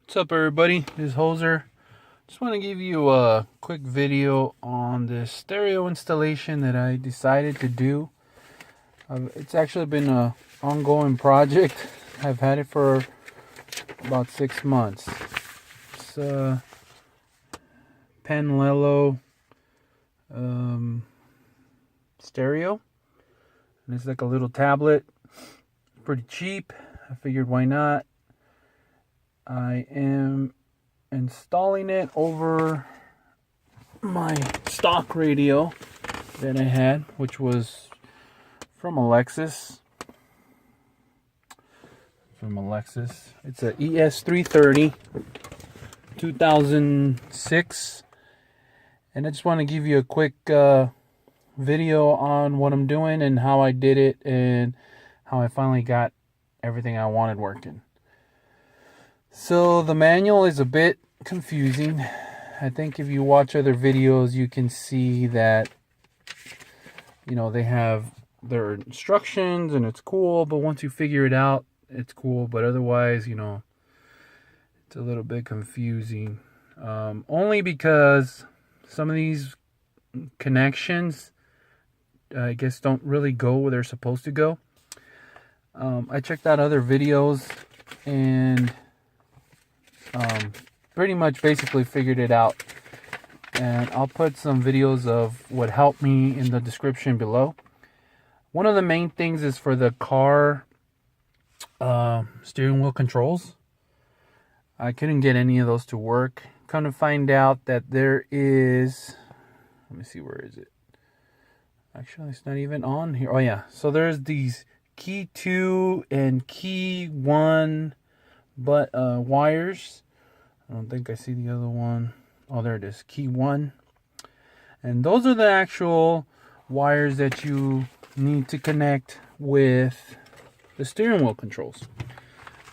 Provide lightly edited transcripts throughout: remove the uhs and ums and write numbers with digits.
What's up, everybody? This is Hoser. Just want to give you a quick video on this stereo installation that I decided to do. It's actually been an ongoing project. I've had it for about 6 months. It's Panlelo stereo, and it's like a little tablet. Pretty cheap. I figured, why not? I am installing it over my stock radio that I had, which was from Alexis. It's a ES330 2006, and I just want to give you a quick video on what I'm doing and how I did it and how I finally got everything I wanted working. So the manual is a bit confusing. I think if you watch other videos, you can see that, they have their instructions and it's cool, but once you figure it out, it's cool. But otherwise, it's a little bit confusing. Only because some of these connections, I guess, don't really go where they're supposed to go. I checked out other videos and pretty much basically figured it out, and I'll put some videos of what helped me in the description below. One of the main things is for the car steering wheel controls. I couldn't get any of those to work. Come to find out that there is, let me see, where is it? Actually, it's not even on here. Oh yeah, so there's these key 2 and key 1 but wires. I don't think I see the other one. Oh, there it is, key 1. And those are the actual wires that you need to connect with the steering wheel controls.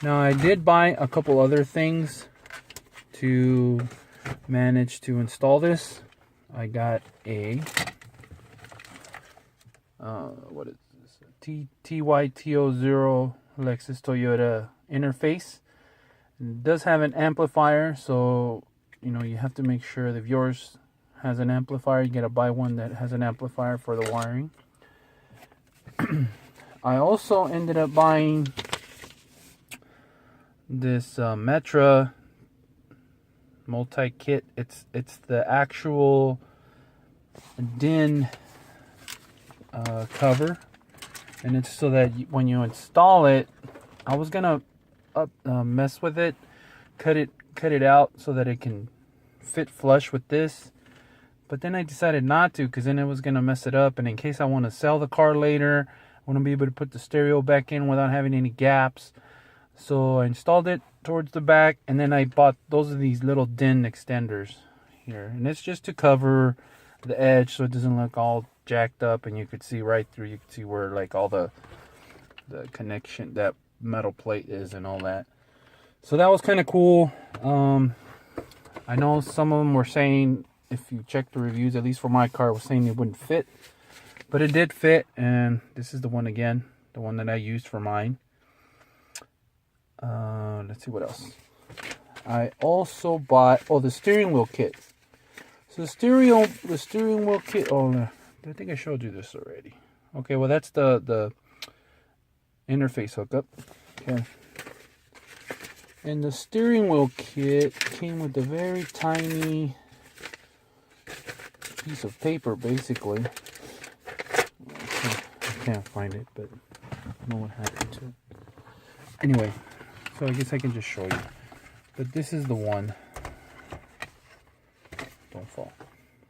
Now, I did buy a couple other things to manage to install this. I got a what is this? TYTO0 Lexus Toyota interface. It does have an amplifier, so you have to make sure that if yours has an amplifier, you gotta buy one that has an amplifier for the wiring. I also ended up buying this Metra multi-kit. It's the actual DIN cover, and it's so that when you install it, I was gonna mess with it, cut it out so that it can fit flush with this, but then I decided not to, because then it was gonna mess it up, and in case I want to sell the car later, I want to be able to put the stereo back in without having any gaps. So I installed it towards the back, and then I bought these little DIN extenders here, and it's just to cover the edge so it doesn't look all jacked up, and you could see right through. You could see where like all the connection, that metal plate is, and all that. So that was kind of cool. I know some of them were saying, if you check the reviews, at least for my car, was saying it wouldn't fit, but it did fit, and this is the one again, the one that I used for mine. Let's see what else. I also bought the steering wheel kit. So the steering wheel kit. Oh, I think I showed you this already. Okay, well that's the interface hookup. Okay. And the steering wheel kit came with a very tiny piece of paper, basically. I can't find it, but I don't know what happened to it. Anyway, so I guess I can just show you. But this is the one. Don't fall.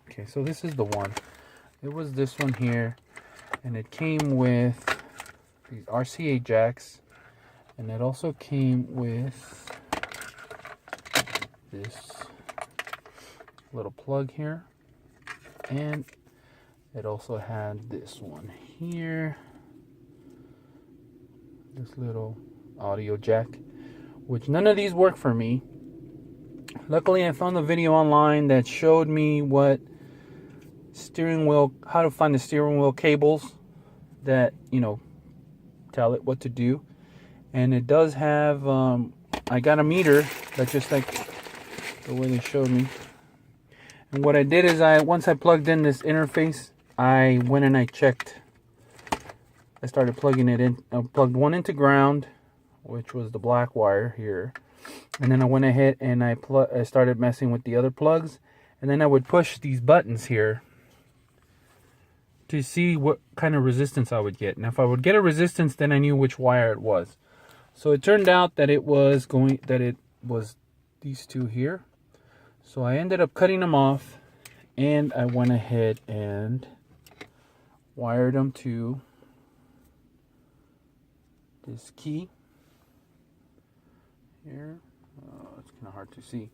Okay, so this is the one. It was this one here, and it came with these RCA jacks, and it also came with this little plug here, and it also had this one here, this little audio jack, which none of these work for me. Luckily, I found a video online that showed me how to find the steering wheel cables that tell it what to do. And it does have I got a meter that's just like the way they showed me. And what I did is once I plugged in this interface, I went and I checked. I started plugging it in. I plugged one into ground, which was the black wire here. And then I went ahead and I started messing with the other plugs. And then I would push these buttons here to see what kind of resistance I would get. And if I would get a resistance, then I knew which wire it was. So it turned out that it was these two here. So I ended up cutting them off, and I went ahead and wired them to this key here. It's kind of hard to see,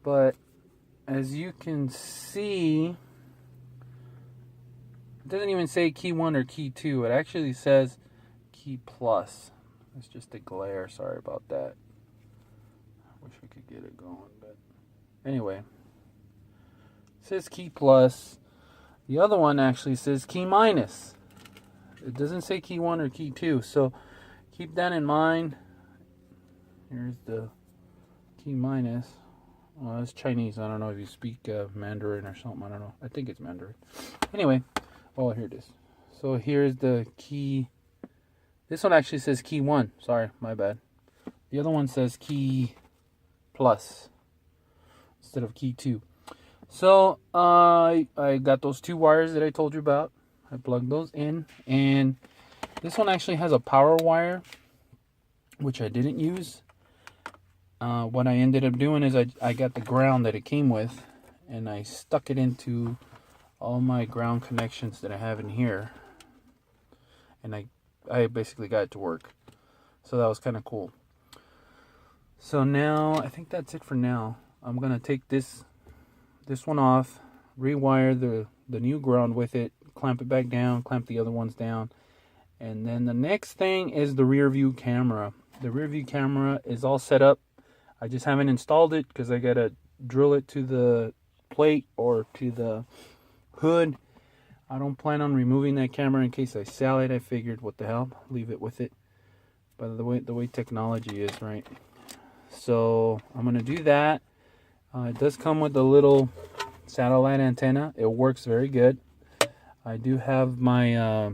but as you can see, it doesn't even say key 1 or key 2. It actually says key plus. It's just a glare. Sorry about that. I wish we could get it going, but anyway, it says key plus. The other one actually says key minus. It doesn't say key 1 or key 2, so keep that in mind. Here's the key minus. Well, it's Chinese. I don't know if you speak Mandarin or something. I don't know. I think it's Mandarin. Anyway, oh, here it is. So here's the key. This one actually says key 1. Sorry, my bad. The other one says key plus instead of key 2. So I got those two wires that I told you about. I plugged those in, and this one actually has a power wire, which I didn't use. What I ended up doing is I got the ground that it came with, and I stuck it into all my ground connections that I have in here, and I basically got it to work. So that was kind of cool. So now I think that's it for now. I'm gonna take this one off, rewire the new ground with it, clamp it back down, clamp the other ones down, and then the next thing is the rear view camera. The rear view camera is all set up. I just haven't installed it because I gotta drill it to the plate or to the hood. I don't plan on removing that camera in case I sell it. I figured, what the hell, leave it with it. But the way technology is, right? So I'm gonna do that. It does come with a little satellite antenna. It works very good. I do have my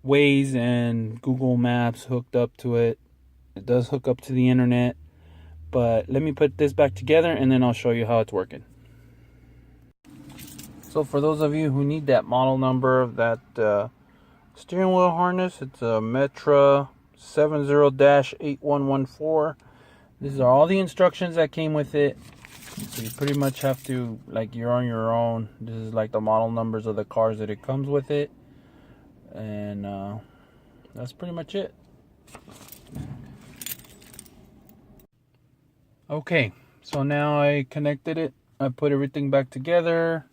Waze and Google Maps hooked up to it. It does hook up to the internet. But let me put this back together and then I'll show you how it's working. So for those of you who need that model number of that steering wheel harness, it's a Metra 70-8114. These are all the instructions that came with it. So you pretty much have to, like, you're on your own. This is like the model numbers of the cars that it comes with it. And that's pretty much it. Okay, so now I connected it. I put everything back together,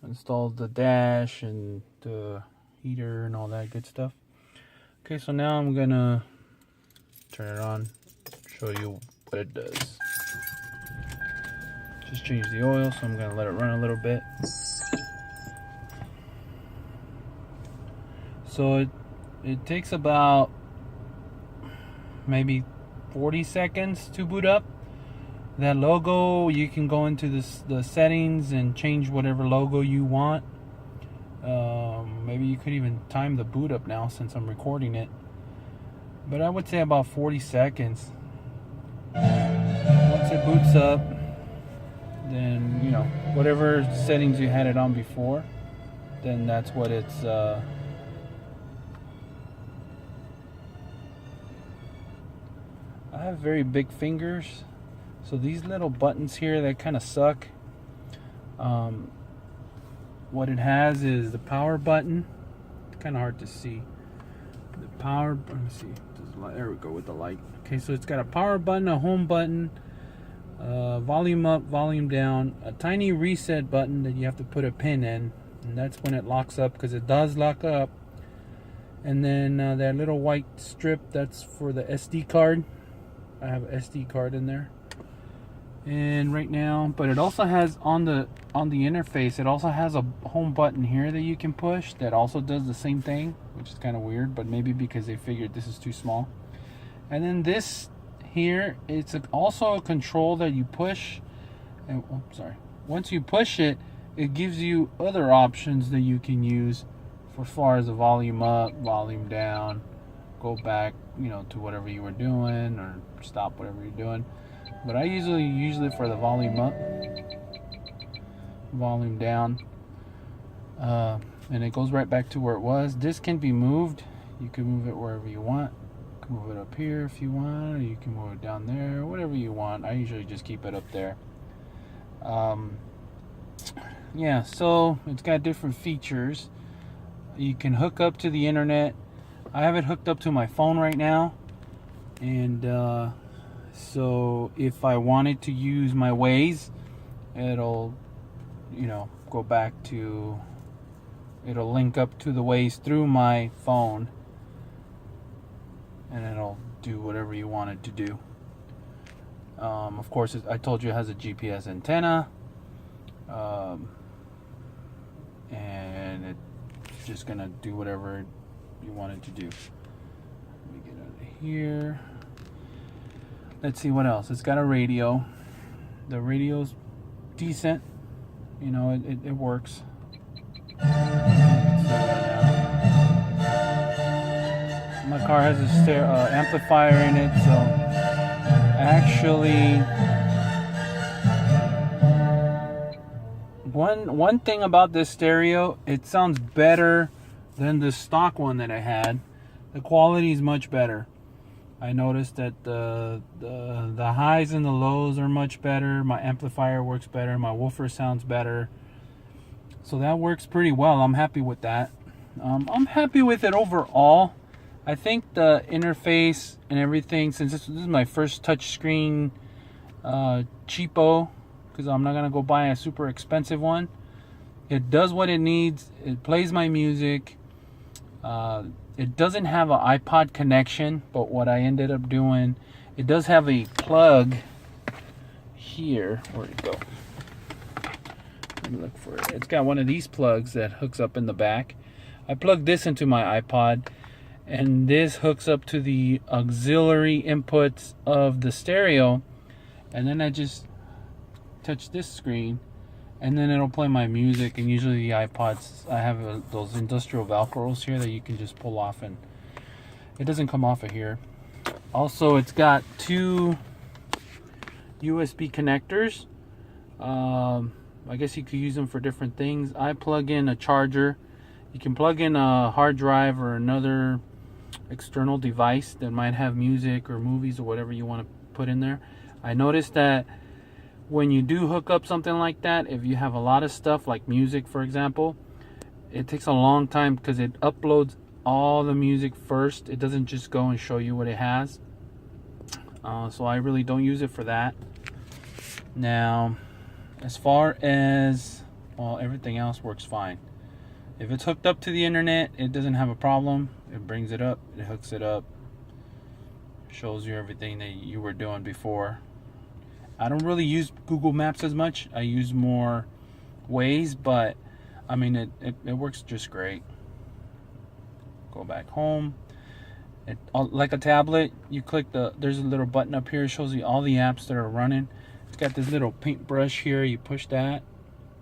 installed the dash and the heater and all that good stuff. Okay, so now I'm gonna turn it on, show you what it does. Just changed the oil, so I'm gonna let it run a little bit. So it takes about maybe 40 seconds to boot up. That logo, you can go into the settings and change whatever logo you want. Maybe you could even time the boot up now since I'm recording it. But I would say about 40 seconds. Once it boots up, then, you know, whatever settings you had it on before, then that's what it's I have very big fingers, so these little buttons here, they kind of suck. What it has is the power button. It's kind of hard to see. The power, let me see. There we go with the light. Okay, so it's got a power button, a home button, volume up, volume down, a tiny reset button that you have to put a pin in, and that's when it locks up, because it does lock up. And then that little white strip, that's for the SD card. I have an SD card in there. And right now, but it also has on the interface, it also has a home button here that you can push that also does the same thing, which is kind of weird, but maybe because they figured this is too small. And then this here, it's also a control that you push, and once you push it, it gives you other options that you can use for as far as the volume up, volume down, go back, to whatever you were doing, or stop whatever you're doing. But I usually use it for the volume up, volume down, and it goes right back to where it was. This can be moved. You can move it wherever you want. You can move it up here if you want, or you can move it down there, whatever you want. I usually just keep it up there. Yeah, so it's got different features. You can hook up to the internet. I have it hooked up to my phone right now, and so if I wanted to use my Waze, it'll go back to, it'll link up to the Waze through my phone, and it'll do whatever you want it to do. Of course, I told you it has a GPS antenna, and it's just gonna do whatever you want it to do. Let me get out of here. Let's see what else. It's got a radio. The radio's decent. It works. My car has a amplifier in it, so actually, one thing about this stereo, it sounds better than the stock one that I had. The quality is much better. I noticed that the highs and the lows are much better. My amplifier works better. My woofer sounds better. So that works pretty well. I'm happy with that. I'm happy with it overall. I think the interface and everything, since this is my first touchscreen cheapo, because I'm not going to go buy a super expensive one. It does what it needs. It plays my music. It doesn't have an iPod connection, but what I ended up doing, it does have a plug here. Where'd it go? Let me look for it. It's got one of these plugs that hooks up in the back. I plugged this into my iPod, and this hooks up to the auxiliary inputs of the stereo, and then I just touch this screen, and then it'll play my music. And usually the iPods, I have those industrial Velcros here that you can just pull off, and it doesn't come off of here. Also, it's got two USB connectors. I guess you could use them for different things. I plug in a charger. You can plug in a hard drive or another external device that might have music or movies or whatever you want to put in there. I noticed that when you do hook up something like that, if you have a lot of stuff like music, for example, it takes a long time because it uploads all the music first. It doesn't just go and show you what it has. So I really don't use it for that. Now, as far as, well, everything else works fine. If it's hooked up to the internet, it doesn't have a problem. It brings it up, it hooks it up, shows you everything that you were doing before. I don't really use Google Maps as much. I use more Waze, but I mean, it works just great. Go back home. Like a tablet, you click there's a little button up here. It shows you all the apps that are running. It's got this little paintbrush here. You push that,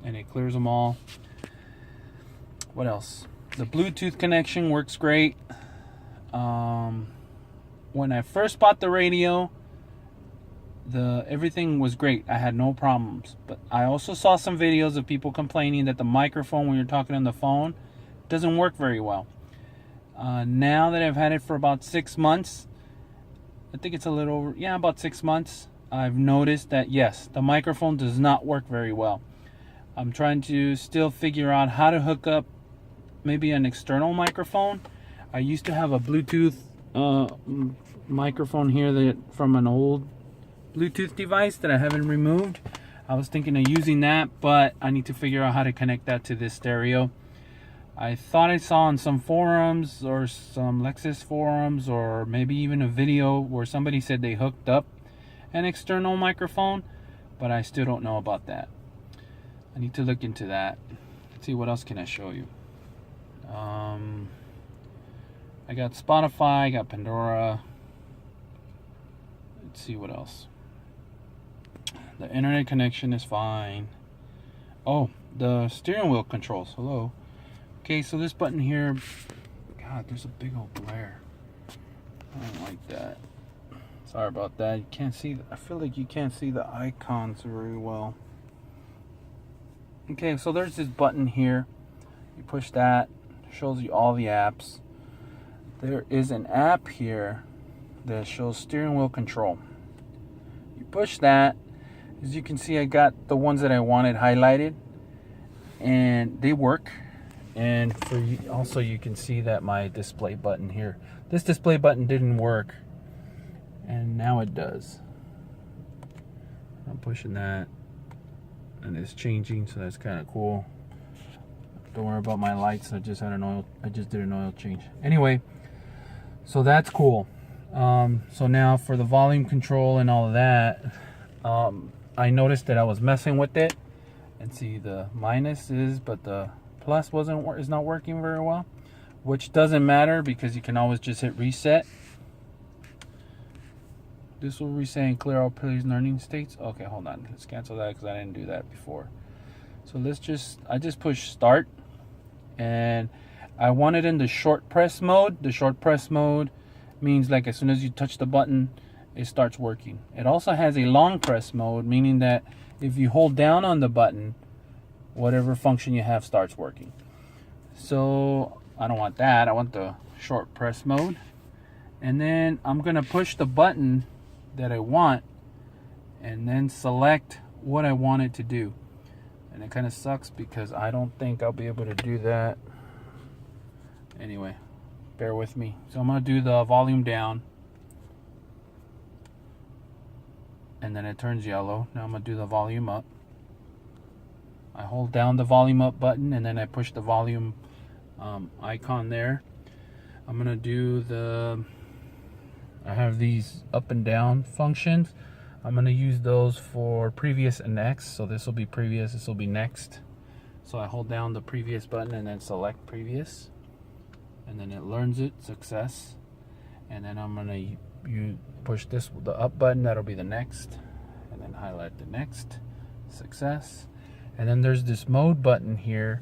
and it clears them all. What else? The Bluetooth connection works great. When I first bought the radio, everything was great. I had no problems. But I also saw some videos of people complaining that the microphone when you're talking on the phone doesn't work very well. Now that I've had it for about 6 months, I think it's a little over, yeah, about 6 months, I've noticed that yes, the microphone does not work very well. I'm trying to still figure out how to hook up maybe an external microphone. I used to have a Bluetooth microphone here from an old Bluetooth device that I haven't removed. I was thinking of using that, but I need to figure out how to connect that to this stereo. I thought I saw on some forums or some Lexus forums or maybe even a video where somebody said they hooked up an external microphone, but I still don't know about that. I need to look into that. Let's see, what else can I show you? I got Spotify, I got Pandora. Let's see what else. The internet connection is fine. Oh, the steering wheel controls. Hello. Okay, so this button here, God, there's a big old glare. I don't like that. Sorry about that. You can't see, I feel like you can't see the icons very well. Okay, so there's this button here. You push that, shows you all the apps. There is an app here that shows steering wheel control. You push that. As you can see, I got the ones that I wanted highlighted, and they work. And for you, also you can see that my display button here, this display button didn't work, and now it does. I'm pushing that, and it's changing, so that's kind of cool. Don't worry about my lights. I just did an oil change. Anyway, so that's cool. So now for the volume control and all of that, I noticed that I was messing with it, and see the minus is, but the plus is not working very well, which doesn't matter because you can always just hit reset. This will reset and clear all previous learning states. Okay, hold on, let's cancel that because I didn't do that before. So I just push start, and I want it in the short press mode. The short press mode means like as soon as you touch the button, it starts working. It also has a long press mode, meaning that if you hold down on the button, whatever function you have starts working. So I don't want that. I want the short press mode. And then I'm gonna push the button that I want and then select what I want it to do. And it kind of sucks because I don't think I'll be able to do that. Anyway, bear with me. So I'm gonna do the volume down, and then it turns yellow. Now I'm gonna do the volume up. I hold down the volume up button, and then I push the volume icon there. I'm gonna do I have these up and down functions. I'm gonna use those for previous and next. So this will be previous, this will be next. So I hold down the previous button and then select previous, and then it learns it, success. And then I'm gonna push the up button, that'll be the next, and then highlight the next, success. And then there's this mode button here.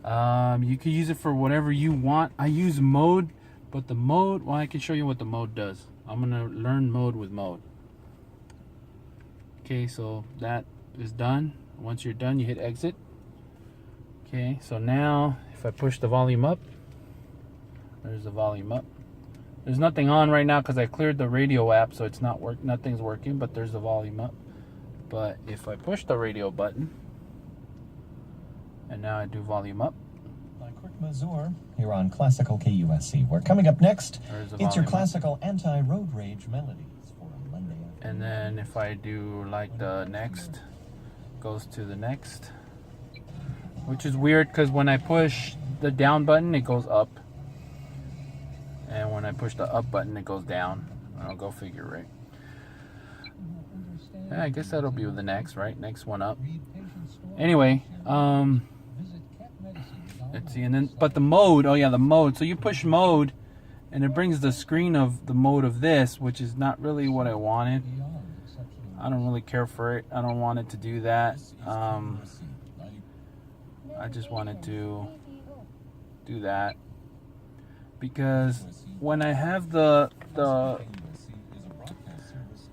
You can use it for whatever you want. I use mode, but the mode, well, I can show you what the mode does. I'm gonna learn mode with mode. Okay, so that is done. Once you're done, you hit exit. Okay, so now if I push the volume up, there's the volume up. There's nothing on right now because I cleared the radio app, so it's nothing's working, but there's the volume up. But if I push the radio button, and now I do volume up. By Kurt Mazur, here on Classical KUSC. We're coming up next. It's your classical anti-road rage melodies for a Monday afternoon. And then if I do like the next, goes to the next, which is weird because when I push the down button, it goes up. And when I push the up button, it goes down. I'll go figure, right? Yeah, I guess that'll be the next, right? Next one up. Anyway, let's see, and then, but the mode, oh yeah, the mode. So you push mode, and it brings the screen of the mode of this, which is not really what I wanted. I don't really care for it. I don't want it to do that. I just wanted to do that. Because when I have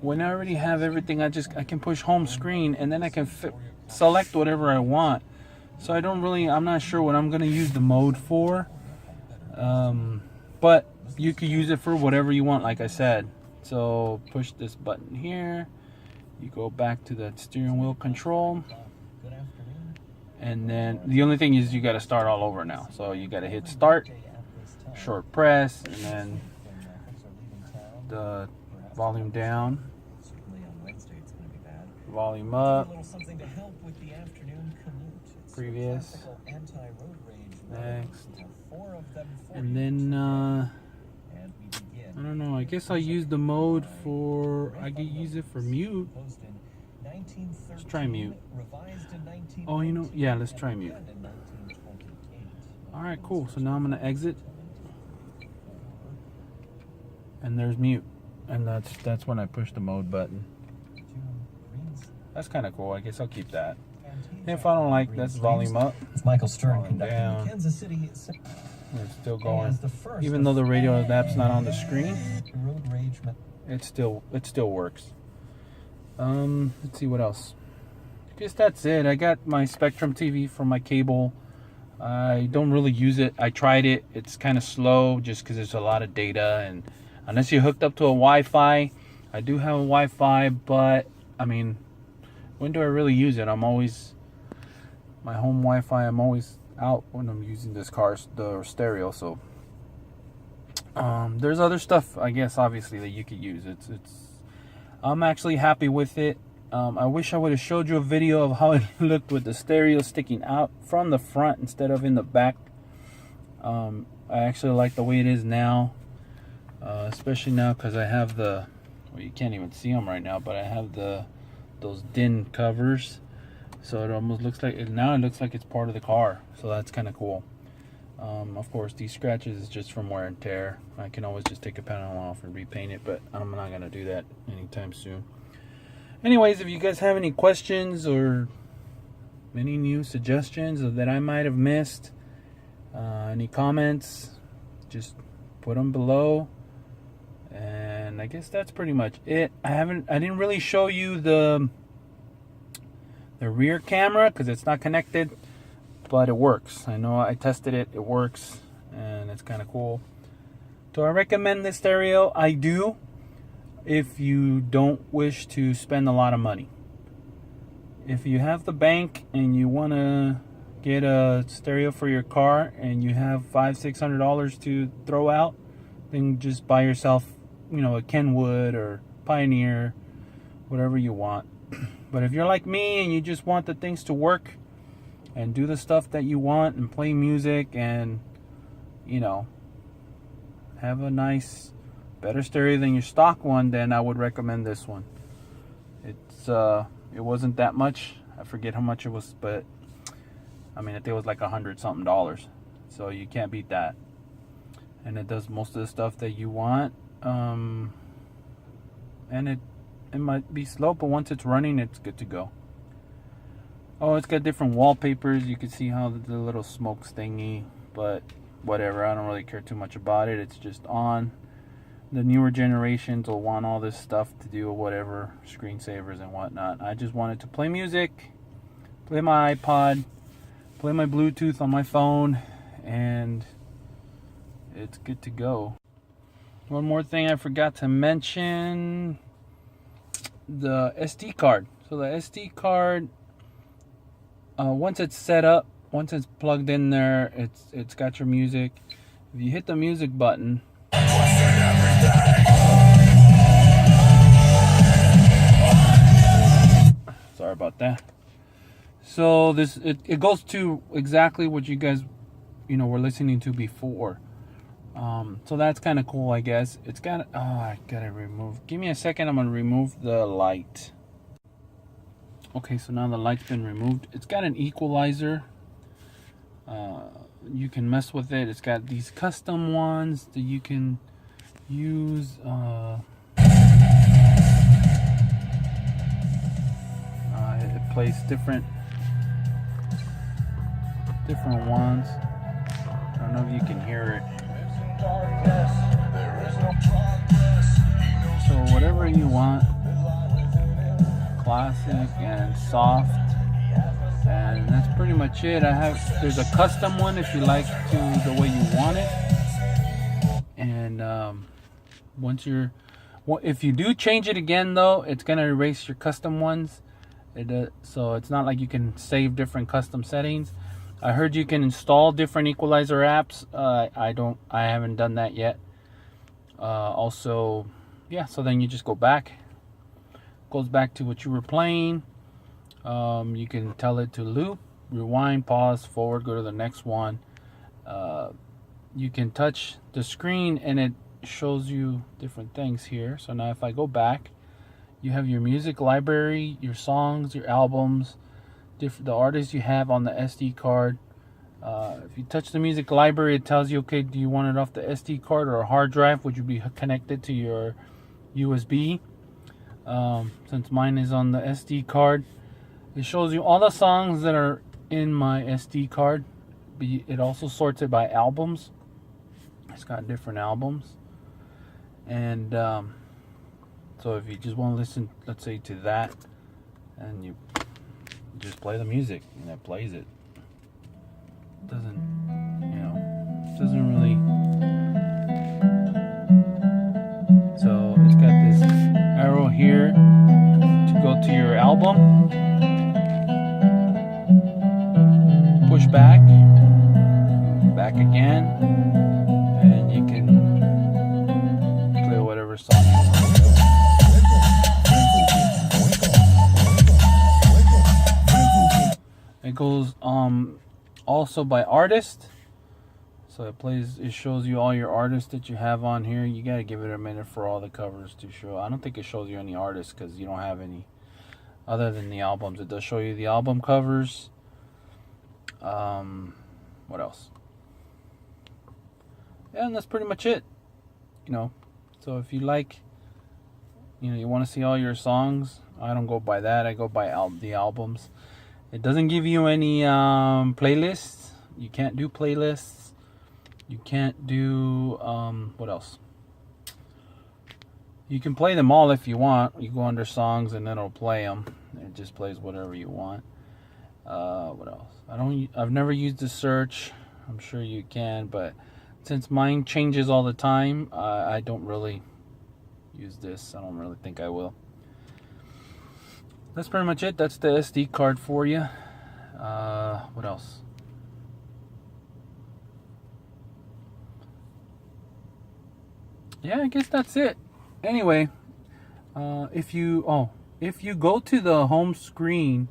when I already have everything, I can push home screen, and then I can select whatever I want. So I'm not sure what I'm going to use the mode for. But you could use it for whatever you want, like I said. So push this button here. You go back to the steering wheel control. And then the only thing is you got to start all over now. So you got to hit start, short press, and then the volume down, volume up, previous, next, and then I don't know, I guess I'll use the mode for, I can use it for mute. Let's try mute. Oh, you know, yeah, let's try mute. Alright, cool. So now I'm going to exit. And there's mute. And that's when I push the mode button. That's kind of cool. I guess I'll keep that. If I don't like, that's volume up. It's Michael Stern Volume conducting down. the Kansas City. It's still going. Even though the radio app's not on the screen, Road rage. it still works. Let's see what else. I guess that's it. I got my Spectrum TV from my cable. I don't really use it. I tried it. It's kind of slow just because there's a lot of data, and unless you're hooked up to a Wi-Fi. I do have a Wi-Fi, but I mean, when do I really use it? I'm always my home Wi-Fi. I'm always out when I'm using this the stereo. So there's other stuff, I guess, obviously, that you could use. I'm actually happy with it. I wish I would have showed you a video of how it looked with the stereo sticking out from the front instead of in the back. I actually like the way it is now, especially now because I have well, you can't even see them right now, but I have those DIN covers, so it almost looks like now it looks like it's part of the car. So that's kind of cool. Of course, these scratches is just from wear and tear. I can always just take a panel off and repaint it, but I'm not gonna do that anytime soon. Anyways, if you guys have any questions or any new suggestions that I might have missed, any comments, just put them below. And I guess that's pretty much it. I didn't really show you the rear camera because it's not connected, but it works. I know I tested it. It works, and it's kind of cool. Do I recommend this stereo? I do. If you don't wish to spend a lot of money. If you have the bank and you want to get a stereo for your car and you have $500-600 to throw out, then just buy yourself, a Kenwood or Pioneer, whatever you want. But if you're like me and you just want the things to work and do the stuff that you want and play music and have a nice, better stereo than your stock one, then I would recommend this one. It wasn't that much. I forget how much it was, but I mean, I think it was like $100-something. So you can't beat that. And it does most of the stuff that you want. And it might be slow, but once it's running, it's good to go. Oh, it's got different wallpapers. You can see how the little smoke thingy, but whatever. I don't really care too much about it. It's just on. The newer generations will want all this stuff to do whatever, screensavers and whatnot. I just wanted to play music, play my iPod, play my Bluetooth on my phone, and it's good to go. One more thing I forgot to mention, the SD card. So the SD card, once it's set up, once it's plugged in there, it's got your music. If you hit the music button, sorry about that. So it goes to exactly what you guys were listening to before. So that's kind of cool, I guess. It's got I gotta remove. Give me a second. I'm gonna remove the light. Okay, so now the light's been removed. It's got an equalizer. You can mess with it. It's got these custom ones that you can use. It plays different ones. I don't know if you can hear it. So whatever you want, classic and soft, and that's pretty much it. There's a custom one if you like to the way you want it, and if you do change it again though, it's gonna erase your custom ones. So it's not like you can save different custom settings. I heard you can install different equalizer apps. I haven't done that yet. Also, yeah, so then you just go back. Goes back to what you were playing. You can tell it to loop, rewind, pause, forward, go to the next one. You can touch the screen and it shows you different things here. So now if I go back, You have your music library, your songs, your albums, the artists you have on the SD card. If you touch the music library, it tells you, okay, do you want it off the SD card or a hard drive, which would be connected to your USB. Since mine is on the SD card, it shows you all the songs that are in my SD card. It also sorts it by albums. It's got different albums. And so if you just want to listen, let's say, to that, and you just play the music and it plays it. Doesn't really. So it's got this arrow here to go to your album. Push back again, and you can play whatever song you want. It goes also by artist. So it shows you all your artists that you have on here. You gotta give it a minute for all the covers to show. I don't think it shows you any artists because you don't have any other than the albums. It does show you the album covers. What else? Yeah, and that's pretty much it. So if you like, you want to see all your songs, I don't go by that. I go by the albums. It doesn't give you any playlists. You can't do playlists. You can't do what else? You can play them all if you want. You go under songs and then it'll play them. It just plays whatever you want. What else? I've never used the search. I'm sure you can, but since mine changes all the time, I don't really use this. I don't really think I will. That's pretty much it. That's the SD card for you. What else? Yeah, I guess that's it. Anyway, if you go to the home screen,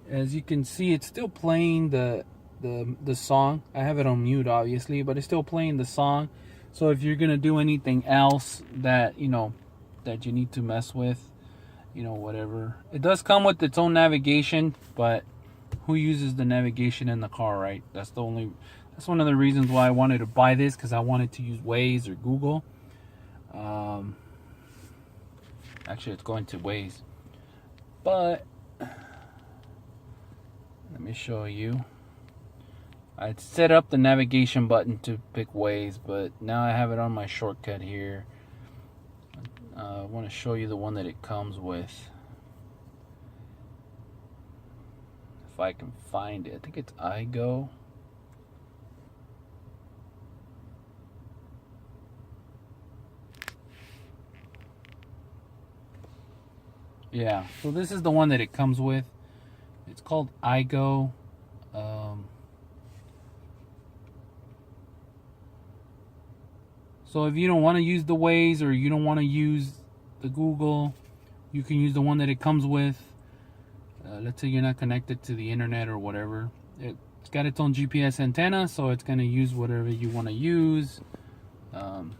as you can see, it's still playing the song. I have it on mute, obviously, but it's still playing the song. So if you're gonna do anything else that that you need to mess with, whatever, it does come with its own navigation. But who uses the navigation in the car, right? That's one of the reasons why I wanted to buy this, because I wanted to use Waze or Google. Actually, it's going to Waze, but let me show you. I set up the navigation button to pick Waze, but now I have it on my shortcut here. I want to show you the one that it comes with. If I can find it. I think it's iGo. Yeah, so this is the one that it comes with. It's called iGo. So if you don't want to use the Waze or you don't want to use the Google, you can use the one that it comes with. Let's say you're not connected to the internet or whatever. It's got its own GPS antenna, so it's going to use whatever you want to use. You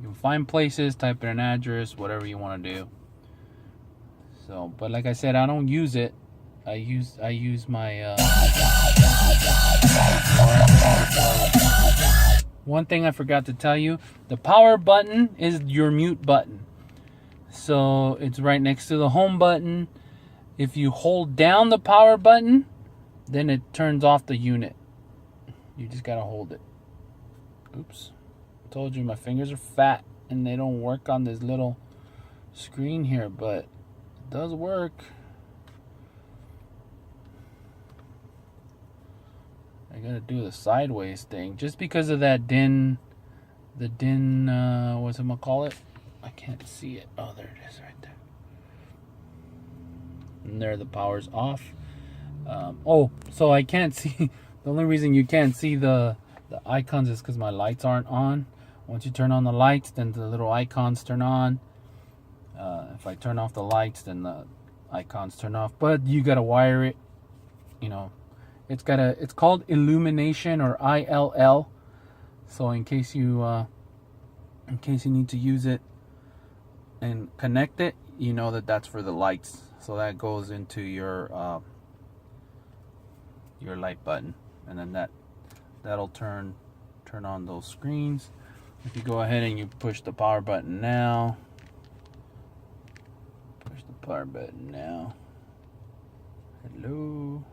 can find places, type in an address, whatever you want to do. So, but like I said, I don't use it. I use my one thing I forgot to tell you, the power button is your mute button. So it's right next to the home button. If you hold down the power button, then it turns off the unit. You just gotta hold it. Oops. I told you my fingers are fat and they don't work on this little screen here, but it does work. I gotta do the sideways thing just because of that what's it gonna call it? I can't see it. Oh, there it is right there. And there, the power's off. So I can't see. The only reason you can't see the icons is because my lights aren't on. Once you turn on the lights, then the little icons turn on. If I turn off the lights, then the icons turn off. But you gotta wire it. It's called illumination, or ILL. So in case you need to use it, and connect it, you know that that's for the lights. So that goes into your light button, and then that'll turn on those screens. If you go ahead and you push the power button now, hello.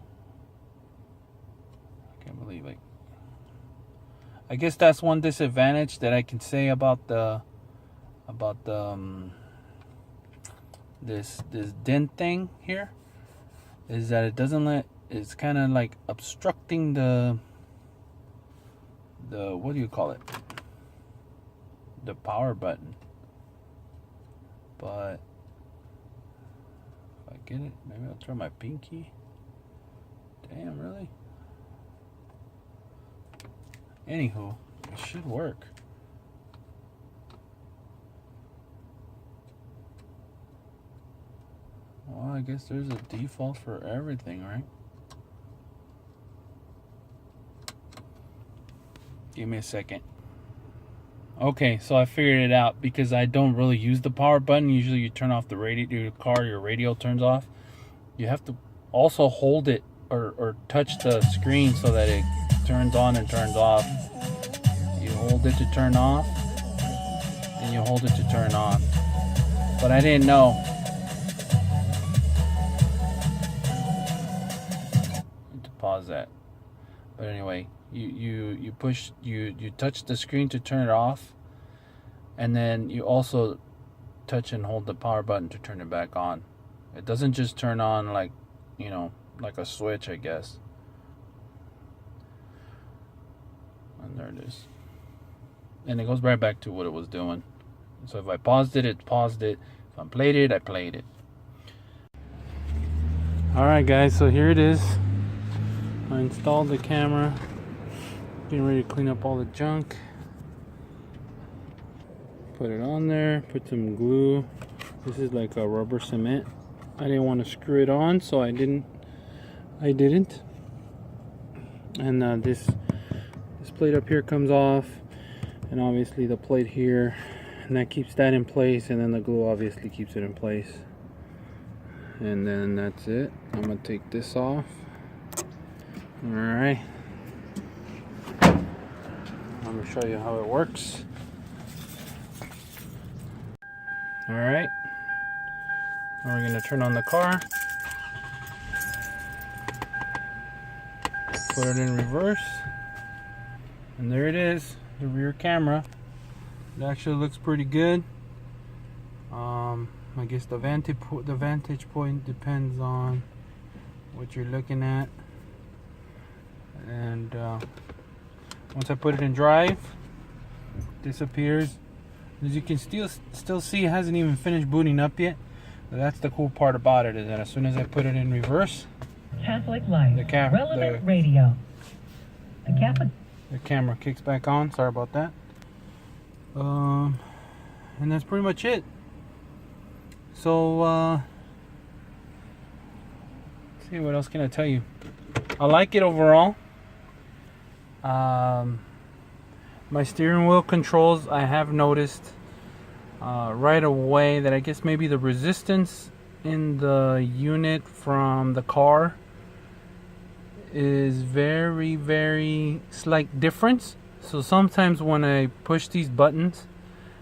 I can't believe it. I guess that's one disadvantage that I can say about this dent thing here, is that it doesn't it's kind of like obstructing the what do you call it, the power button. But if I get it, maybe I'll throw my pinky. Damn, really? Anywho, it should work. Well, I guess there's a default for everything, right? Give me a second. Okay, so I figured it out, because I don't really use the power button. Usually you turn off the radio, your car, your radio turns off. You have to also hold it or touch the screen so that it turns on and turns off. You hold it to turn off, and you hold it to turn on. But I didn't know. To pause that. But anyway, you push, you touch the screen to turn it off, and then you also touch and hold the power button to turn it back on. It doesn't just turn on like, you know, like a switch, I guess. And there it is. And it goes right back to what it was doing. So if I paused it, it paused it. If I played it, I played it. Alright guys, so here it is. I installed the camera. Getting ready to clean up all the junk. Put it on there, put some glue. This is like a rubber cement. I didn't want to screw it on, so I didn't. And this plate up here comes off, and obviously the plate here, and that keeps that in place, and then the glue obviously keeps it in place. And then that's it. I'm gonna take this off. Alright, I'm gonna show you how it works. Alright, now we're gonna turn on the car, put it in reverse, and there it is, the rear camera. It actually looks pretty good. I guess the vantage point depends on what you're looking at. And once I put it in drive, it disappears. As you can still see, it hasn't even finished booting up yet. But that's the cool part about it, is that as soon as I put it in reverse, Catholic Life, Relevant Radio. The camera kicks back on. Sorry about that. And that's pretty much it. So, let's see, what else can I tell you? I like it overall. My steering wheel controls, I have noticed right away that I guess maybe the resistance in the unit from the car is very, very slight difference. So sometimes when I push these buttons,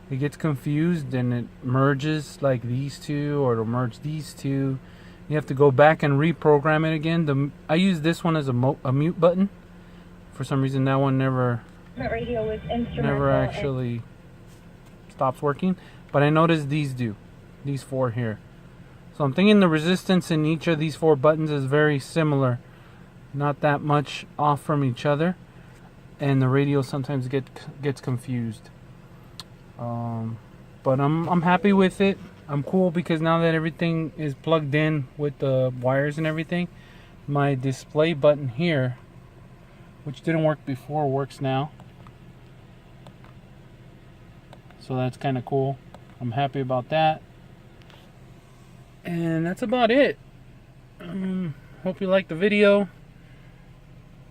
it gets confused and it merges like these two, or it'll merge these two. You have to go back and reprogram it again. I use this one as a mute button. For some reason, that one never actually stops working. But I noticed these do. These four here. So I'm thinking the resistance in each of these four buttons is very similar. Not that much off from each other. And the radio sometimes gets confused. But I'm happy with it. I'm cool because now that everything is plugged in with the wires and everything, my display button here, which didn't work before, works now. So that's kind of cool. I'm happy about that. And that's about it. Hope you liked the video.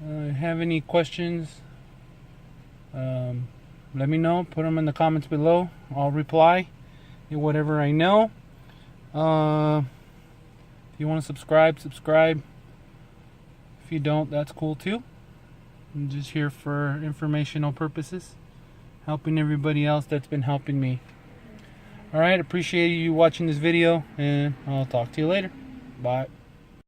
Have any questions, let me know. Put them in the comments below. I'll reply. whatever I know. If you want to subscribe. If you don't, that's cool too. I'm just here for informational purposes, helping everybody else that's been helping me. Alright, appreciate you watching this video, and I'll talk to you later. Bye.